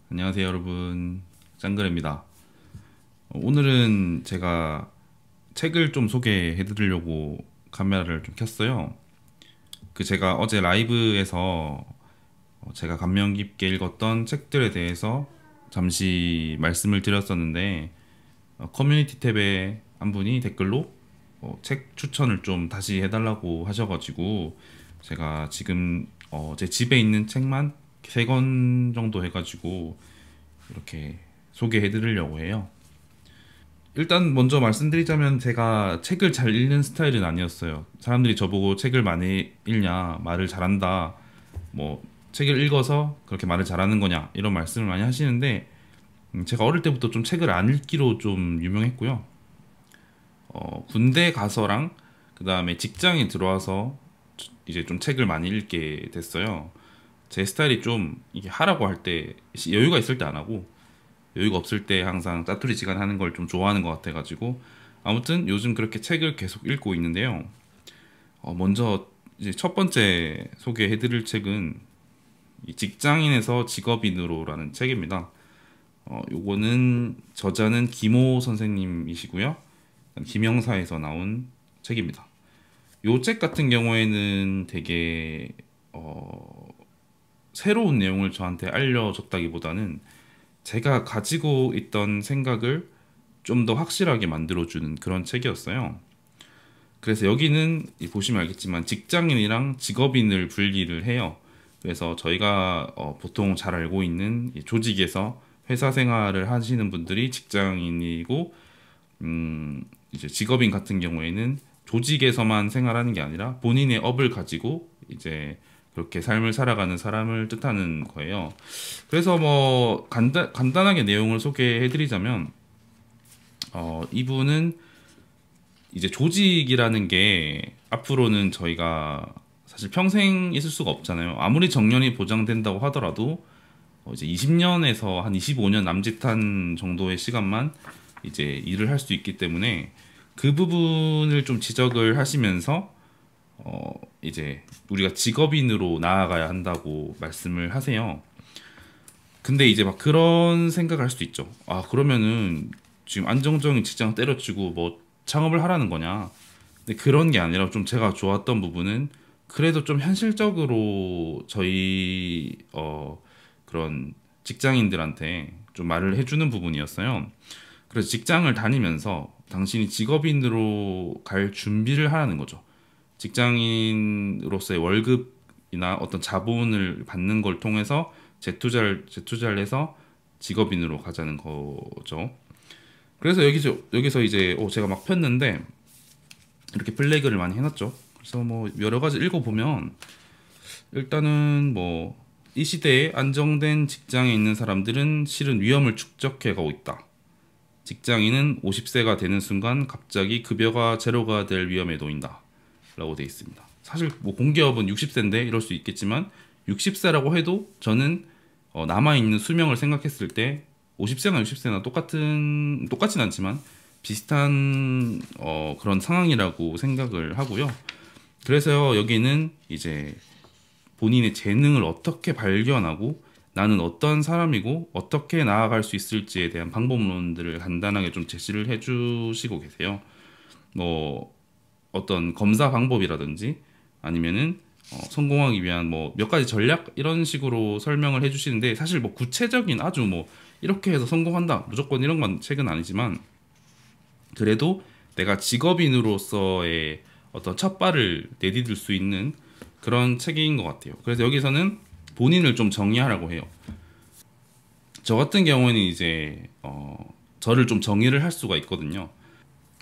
안녕하세요 여러분, 짱그레입니다. 오늘은 제가 책을 좀 소개해 드리려고 카메라를 좀 켰어요. 제가 어제 라이브에서 제가 감명 깊게 읽었던 책들에 대해서 잠시 말씀을 드렸었는데, 커뮤니티 탭에 한 분이 댓글로 책 추천을 좀 다시 해달라고 하셔가지고, 제가 지금 제 집에 있는 책만 3권 정도 해가지고 이렇게 소개해 드리려고 해요. 일단 먼저 말씀드리자면, 제가 책을 잘 읽는 스타일은 아니었어요. 사람들이 저보고 책을 많이 읽냐, 말을 잘한다, 뭐 책을 읽어서 그렇게 말을 잘하는 거냐, 이런 말씀을 많이 하시는데, 제가 어릴 때부터 좀 책을 안 읽기로 좀 유명했고요. 군대 가서랑 그 다음에 직장에 들어와서 이제 좀 책을 많이 읽게 됐어요. 제 스타일이 좀 이게 하라고 할 때 여유가 있을 때 안 하고, 여유가 없을 때 항상 짜투리지간 하는 걸 좀 좋아하는 것 같아가지고, 아무튼 요즘 그렇게 책을 계속 읽고 있는데요. 먼저 이제 첫 번째 소개해드릴 책은 이 직장인에서 직업인으로라는 책입니다. 요거는 저자는 김호 선생님이시고요. 김영사에서 나온 책입니다. 요 책 같은 경우에는 되게 새로운 내용을 저한테 알려줬다기보다는 제가 가지고 있던 생각을 좀 더 확실하게 만들어주는 그런 책이었어요. 그래서 여기는 보시면 알겠지만 직장인이랑 직업인을 분리를 해요. 그래서 저희가 보통 잘 알고 있는 이 조직에서 회사 생활을 하시는 분들이 직장인이고, 이제 직업인 같은 경우에는 조직에서만 생활하는 게 아니라 본인의 업을 가지고 이제 그렇게 삶을 살아가는 사람을 뜻하는 거예요. 그래서 뭐 간단하게 내용을 소개해드리자면, 이분은 이제 조직이라는 게 앞으로는 저희가 사실 평생 있을 수가 없잖아요. 아무리 정년이 보장된다고 하더라도 이제 20년에서 한 25년 남짓한 정도의 시간만 이제 일을 할 수 있기 때문에, 그 부분을 좀 지적을 하시면서 이제 우리가 직업인으로 나아가야 한다고 말씀을 하세요. 근데 이제 막 그런 생각을 할 수도 있죠. 아, 그러면은 지금 안정적인 직장 때려치고 뭐 창업을 하라는 거냐? 근데 그런 게 아니라, 좀 제가 좋았던 부분은 그래도 좀 현실적으로 저희 그런 직장인들한테 좀 말을 해주는 부분이었어요. 그래서 직장을 다니면서 당신이 직업인으로 갈 준비를 하라는 거죠. 직장인으로서의 월급이나 어떤 자본을 받는 걸 통해서 재투자를 해서 직업인으로 가자는 거죠. 그래서 여기서 이제 제가 막 폈는데 이렇게 플래그를 많이 해놨죠. 그래서 뭐 여러 가지 읽어보면, 일단은 뭐 이 시대에 안정된 직장에 있는 사람들은 실은 위험을 축적해 가고 있다. 직장인은 50세가 되는 순간 갑자기 급여가 제로가 될 위험에 놓인다. 라고 되어 있습니다. 사실 뭐 공기업은 60세인데 이럴 수 있겠지만, 60세라고 해도 저는 남아있는 수명을 생각했을 때 50세나 60세나 똑같진 않지만 비슷한 그런 상황이라고 생각을 하고요. 그래서 여기는 이제 본인의 재능을 어떻게 발견하고 나는 어떤 사람이고 어떻게 나아갈 수 있을지에 대한 방법론들을 간단하게 좀 제시를 해주시고 계세요. 뭐 어떤 검사 방법이라든지, 아니면은 성공하기 위한 뭐 몇 가지 전략, 이런 식으로 설명을 해주시는데, 사실 뭐 구체적인 아주 뭐 이렇게 해서 성공한다 무조건 이런 건 책은 아니지만, 그래도 내가 직업인으로서의 어떤 첫 발을 내디딜 수 있는 그런 책인 것 같아요. 그래서 여기서는 본인을 좀 정의하라고 해요. 저 같은 경우는 이제 저를 좀 정의를 할 수가 있거든요.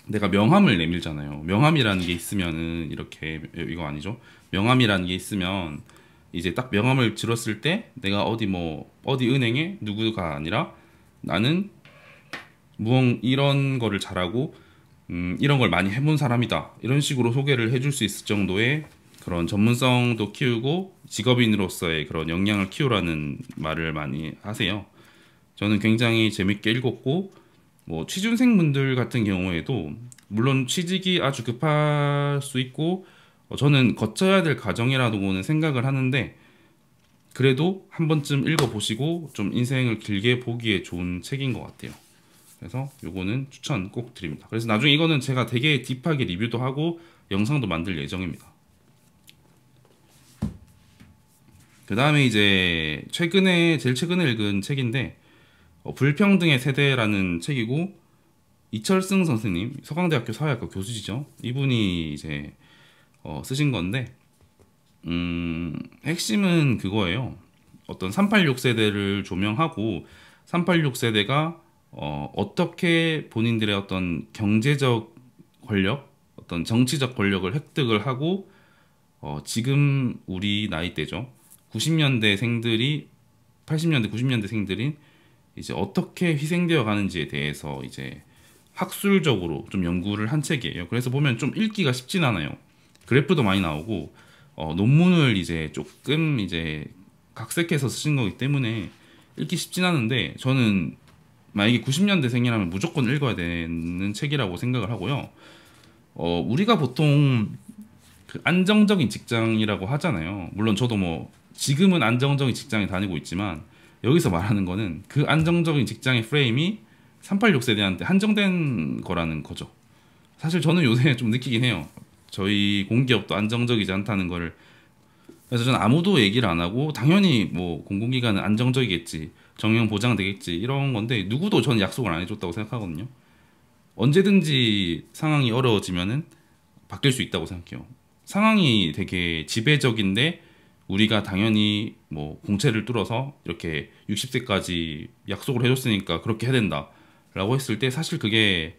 내가 명함을 내밀잖아요. 명함이라는 게 있으면은, 이렇게, 이거 아니죠? 명함이라는 게 있으면 이제 딱 명함을 들었을 때 내가 어디 은행에 누구가 아니라, 나는 이런 거를 잘하고 이런 걸 많이 해본 사람이다, 이런 식으로 소개를 해줄 수 있을 정도의 그런 전문성도 키우고 직업인으로서의 그런 역량을 키우라는 말을 많이 하세요. 저는 굉장히 재밌게 읽었고, 뭐 취준생분들 같은 경우에도 물론 취직이 아주 급할 수 있고, 저는 거쳐야 될 과정이라고는 생각을 하는데, 그래도 한 번쯤 읽어보시고 좀 인생을 길게 보기에 좋은 책인 것 같아요. 그래서 요거는 추천 꼭 드립니다. 그래서 나중에 이거는 제가 되게 딥하게 리뷰도 하고 영상도 만들 예정입니다. 그 다음에 이제 제일 최근에 읽은 책인데 불평등의 세대라는 책이고, 이철승 선생님, 서강대학교 사회학과 교수시죠. 이분이 이제 쓰신 건데, 핵심은 그거예요. 어떤 386 세대를 조명하고 386 세대가 어떻게 본인들의 어떤 경제적 권력, 어떤 정치적 권력을 획득을 하고 지금 우리 나이대죠. 90년대 생들이 80년대, 90년대 생들이 이제 어떻게 희생되어 가는지에 대해서 이제 학술적으로 좀 연구를 한 책이에요. 그래서 보면 좀 읽기가 쉽진 않아요. 그래프도 많이 나오고 논문을 이제 조금 이제 각색해서 쓰신 거기 때문에 읽기 쉽진 않은데, 저는 만약에 90년대생이라면 무조건 읽어야 되는 책이라고 생각을 하고요. 우리가 보통 그 안정적인 직장이라고 하잖아요. 물론 저도 뭐 지금은 안정적인 직장에 다니고 있지만, 여기서 말하는 거는 그 안정적인 직장의 프레임이 386 세대한테 한정된 거라는 거죠. 사실 저는 요새 좀 느끼긴 해요. 저희 공기업도 안정적이지 않다는 거를. 그래서 저는 아무도 얘기를 안 하고 당연히 뭐 공공기관은 안정적이겠지, 정형 보장되겠지 이런 건데, 누구도 저는 약속을 안 해줬다고 생각하거든요. 언제든지 상황이 어려워지면은 바뀔 수 있다고 생각해요. 상황이 되게 지배적인데 우리가 당연히 뭐 공채를 뚫어서 이렇게 60세까지 약속을 해줬으니까 그렇게 해야 된다 라고 했을 때, 사실 그게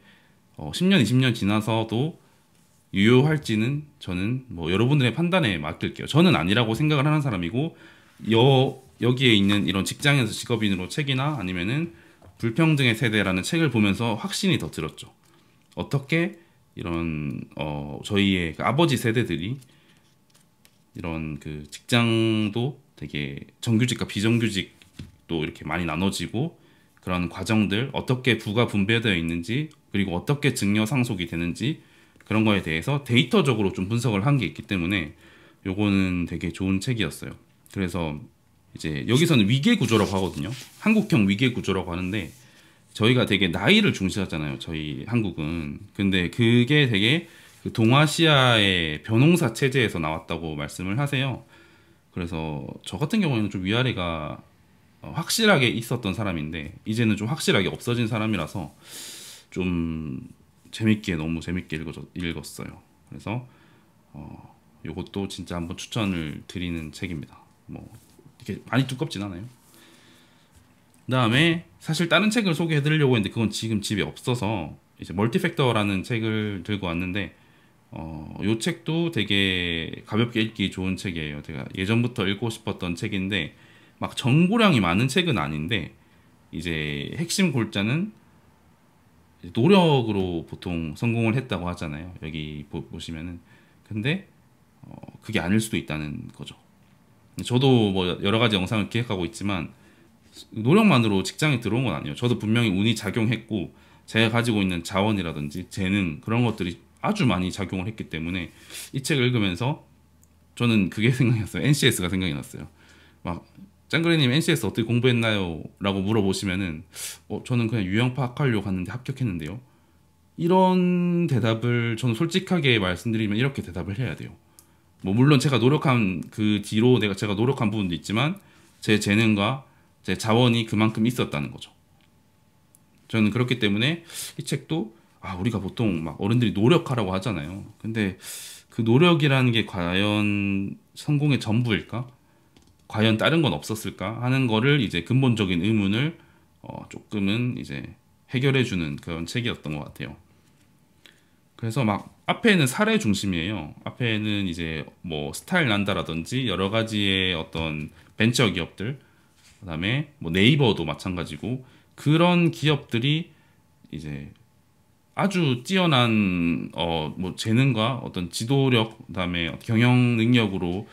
10년, 20년 지나서도 유효할지는 저는 뭐 여러분들의 판단에 맡길게요. 저는 아니라고 생각을 하는 사람이고, 여기에 있는 이런 직장에서 직업인으로 책이나 아니면은 불평등의 세대라는 책을 보면서 확신이 더 들었죠. 어떻게 이런 저희의 그 아버지 세대들이 이런 그 직장도 되게 정규직과 비정규직도 이렇게 많이 나눠지고, 그런 과정들 어떻게 부가 분배되어 있는지, 그리고 어떻게 증여 상속이 되는지, 그런 거에 대해서 데이터적으로 좀 분석을 한 게 있기 때문에 요거는 되게 좋은 책이었어요. 그래서 이제 여기서는 위계 구조라고 하거든요. 한국형 위계 구조라고 하는데, 저희가 되게 나이를 중시하잖아요, 저희 한국은. 근데 그게 되게 그 동아시아의 벼농사 체제에서 나왔다고 말씀을 하세요. 그래서 저 같은 경우에는 좀 위아래가 확실하게 있었던 사람인데, 이제는 좀 확실하게 없어진 사람이라서 좀 너무 재밌게 읽었어요. 그래서 요것도 진짜 한번 추천을 드리는 책입니다. 뭐 이렇게 많이 두껍진 않아요. 그다음에 사실 다른 책을 소개해 드리려고 했는데 그건 지금 집에 없어서 이제 멀티팩터라는 책을 들고 왔는데, 요 책도 되게 가볍게 읽기 좋은 책이에요. 제가 예전부터 읽고 싶었던 책인데, 막 정보량이 많은 책은 아닌데, 이제 핵심 골자는 노력으로 보통 성공을 했다고 하잖아요. 여기 보시면은. 근데 그게 아닐 수도 있다는 거죠. 저도 뭐 여러 가지 영상을 기획하고 있지만 노력만으로 직장에 들어온 건 아니에요. 저도 분명히 운이 작용했고, 제가 가지고 있는 자원이라든지 재능, 그런 것들이 아주 많이 작용을 했기 때문에 이 책을 읽으면서 저는 그게 생각이 났어요. NCS가 생각이 났어요. 막 짱그레님 NCS 어떻게 공부했나요? 라고 물어보시면은 저는 그냥 유형파 학하려고 갔는데 합격했는데요. 이런 대답을 저는 솔직하게 말씀드리면 이렇게 대답을 해야 돼요. 뭐 물론 제가 노력한 그 뒤로 제가 노력한 부분도 있지만 제 재능과 제 자원이 그만큼 있었다는 거죠. 저는 그렇기 때문에 이 책도 우리가 보통 막 어른들이 노력하라고 하잖아요. 근데 그 노력이라는 게 과연 성공의 전부일까? 과연 다른 건 없었을까? 하는 거를 이제 근본적인 의문을 조금은 이제 해결해주는 그런 책이었던 것 같아요. 그래서 막 앞에는 사례 중심이에요. 앞에는 이제 뭐 스타일 난다라든지 여러 가지의 어떤 벤처 기업들, 그다음에 뭐 네이버도 마찬가지고, 그런 기업들이 이제 아주 뛰어난 뭐 재능과 어떤 지도력, 그다음에 경영 능력으로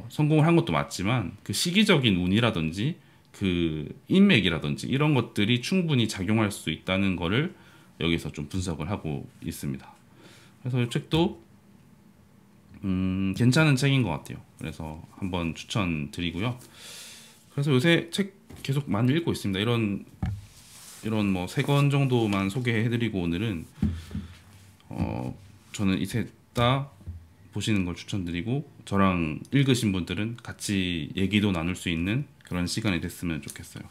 성공을 한 것도 맞지만, 그 시기적인 운이라든지 그 인맥이라든지 이런 것들이 충분히 작용할 수 있다는 거를 여기서 좀 분석을 하고 있습니다. 그래서 이 책도 괜찮은 책인 것 같아요. 그래서 한번 추천드리고요. 그래서 요새 책 계속 많이 읽고 있습니다. 이런 뭐 세 권 정도만 소개해드리고 오늘은 저는 이 셋 다 보시는 걸 추천드리고 저랑 읽으신 분들은 같이 얘기도 나눌 수 있는 그런 시간이 됐으면 좋겠어요.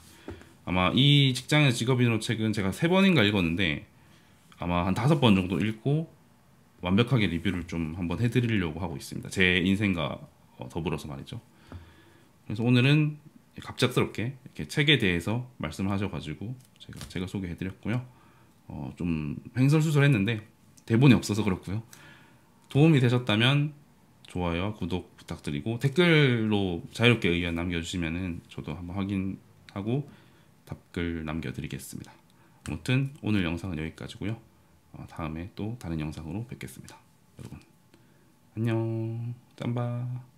아마 이 직장의 직업인으로 책은 제가 세 번인가 읽었는데 아마 한 5번 정도 읽고 완벽하게 리뷰를 좀 한번 해드리려고 하고 있습니다. 제 인생과 더불어서 말이죠. 그래서 오늘은 갑작스럽게 이렇게 책에 대해서 말씀을 하셔가지고 제가 소개해드렸고요. 좀 횡설수설했는데 대본이 없어서 그렇고요. 도움이 되셨다면 좋아요와 구독 부탁드리고 댓글로 자유롭게 의견 남겨주시면은 저도 한번 확인하고 답글 남겨드리겠습니다. 아무튼 오늘 영상은 여기까지고요. 다음에 또 다른 영상으로 뵙겠습니다. 여러분 안녕 짬바.